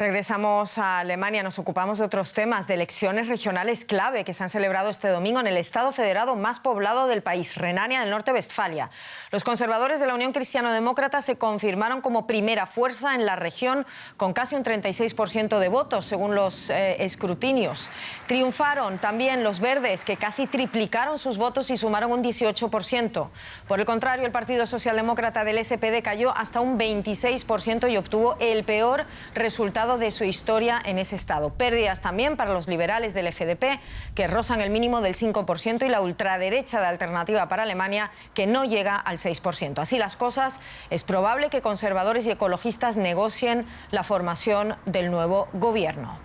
Regresamos a Alemania, nos ocupamos de otros temas, de elecciones regionales clave que se han celebrado este domingo en el estado federado más poblado del país, Renania del Norte-Westfalia. Los conservadores de la Unión Cristiano-Demócrata se confirmaron como primera fuerza en la región con casi un 36% de votos, según los escrutinios. Triunfaron también los verdes, que casi triplicaron sus votos y sumaron un 18%. Por el contrario, el Partido Socialdemócrata del SPD cayó hasta un 26% y obtuvo el peor resultado de su historia en ese estado. Pérdidas también para los liberales del FDP, que rozan el mínimo del 5%, y la ultraderecha de Alternativa para Alemania, que no llega al 6%. Así las cosas, es probable que conservadores y ecologistas negocien la formación del nuevo gobierno.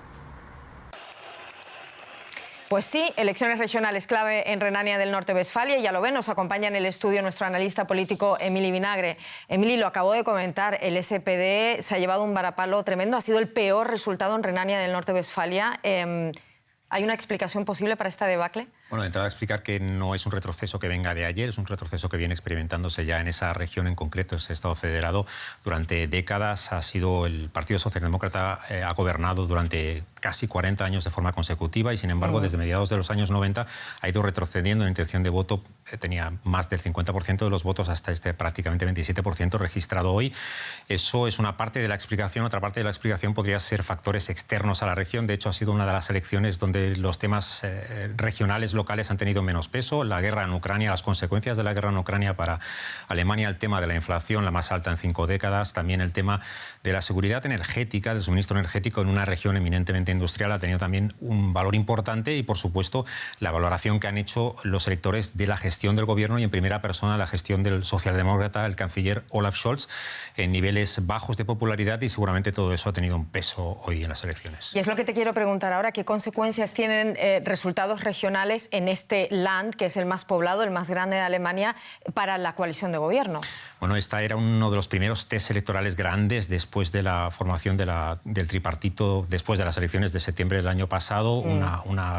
Pues sí, elecciones regionales clave en Renania del Norte-Westfalia. Ya lo ven, nos acompaña en el estudio nuestro analista político Emili Vinagre. Emili, lo acabo de comentar, el SPD se ha llevado un varapalo tremendo, ha sido el peor resultado en Renania del Norte-Westfalia. ¿Hay una explicación posible para esta debacle? Bueno, de entrada explicar que no es un retroceso que venga de ayer, es un retroceso que viene experimentándose ya en esa región en concreto, ese Estado federado. Durante décadas ha sido el Partido Socialdemócrata, ha gobernado durante casi 40 años de forma consecutiva y, sin embargo, desde mediados de los años 90 ha ido retrocediendo en intención de voto. Tenía más del 50% de los votos hasta este prácticamente 27% registrado hoy. Eso es una parte de la explicación. Otra parte de la explicación podría ser factores externos a la región. De hecho, ha sido una de las elecciones donde los temas regionales, locales han tenido menos peso. La guerra en Ucrania, las consecuencias de la guerra en Ucrania para Alemania, el tema de la inflación, la más alta en 5 décadas, también el tema de la seguridad energética, del suministro energético en una región eminentemente industrial ha tenido también un valor importante, y, por supuesto, la valoración que han hecho los electores de la gestión del gobierno y, en primera persona, la gestión del socialdemócrata, el canciller Olaf Scholz, en niveles bajos de popularidad, y seguramente todo eso ha tenido un peso hoy en las elecciones. Y es lo que te quiero preguntar ahora, ¿qué consecuencias tienen resultados regionales en este Land, que es el más poblado, el más grande de Alemania, para la coalición de gobierno? Bueno, esta era uno de los primeros test electorales grandes después de la formación del tripartito, después de las elecciones de septiembre del año pasado,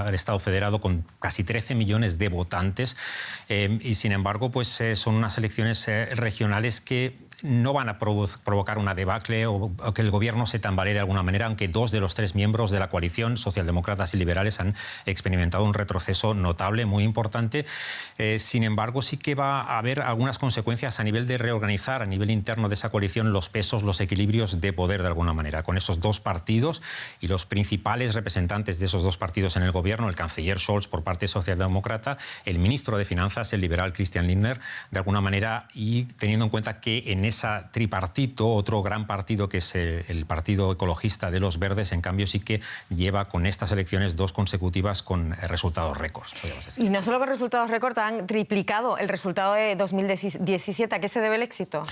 el Estado federado con casi 13 millones de votantes, y, sin embargo, pues son unas elecciones regionales que no van a provocar una debacle o que el gobierno se tambalee de alguna manera, aunque 2 de los 3 miembros de la coalición, socialdemócratas y liberales, han experimentado un retroceso notable, muy importante. Sin embargo, sí que va a haber algunas consecuencias a nivel de reorganizar, a nivel interno de esa coalición, los pesos, los equilibrios de poder, de alguna manera, con esos 2 partidos y los principales representantes de esos 2 partidos en el gobierno, el canciller Scholz por parte socialdemócrata, el ministro de Finanzas, el liberal Christian Lindner, de alguna manera, y teniendo en cuenta que en esa tripartito, otro gran partido que es el Partido Ecologista de los Verdes, en cambio, sí que lleva con estas elecciones 2 consecutivas con resultados récords, podríamos decir. Y no solo con resultados récord, han triplicado el resultado de 2017. ¿A qué se debe el éxito?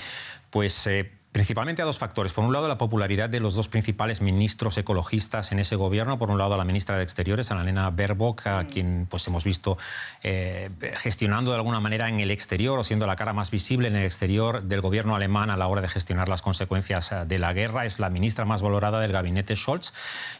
Pues principalmente a 2 factores. Por un lado, la popularidad de los 2 principales ministros ecologistas en ese gobierno. Por un lado, a la ministra de Exteriores, Annalena Baerbock, a quien pues hemos visto gestionando de alguna manera en el exterior, o siendo la cara más visible en el exterior del gobierno alemán a la hora de gestionar las consecuencias de la guerra. Es la ministra más valorada del gabinete Scholz.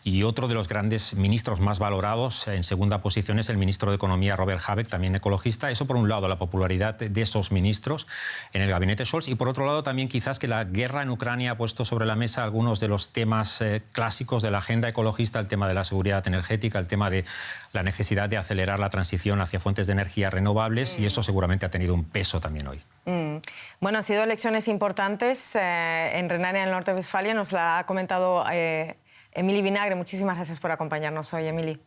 Y otro de los grandes ministros más valorados, en segunda posición, es el ministro de Economía, Robert Habeck, también ecologista. Eso, por un lado, la popularidad de esos ministros en el gabinete Scholz. Y, por otro lado, también quizás que la guerra en Ucrania ha puesto sobre la mesa algunos de los temas clásicos de la agenda ecologista, el tema de la seguridad energética, el tema de la necesidad de acelerar la transición hacia fuentes de energía renovables, y eso seguramente ha tenido un peso también hoy. Bueno, han sido elecciones importantes en Renania del Norte-Westfalia, nos la ha comentado Emili Vinagre. Muchísimas gracias por acompañarnos hoy, Emili.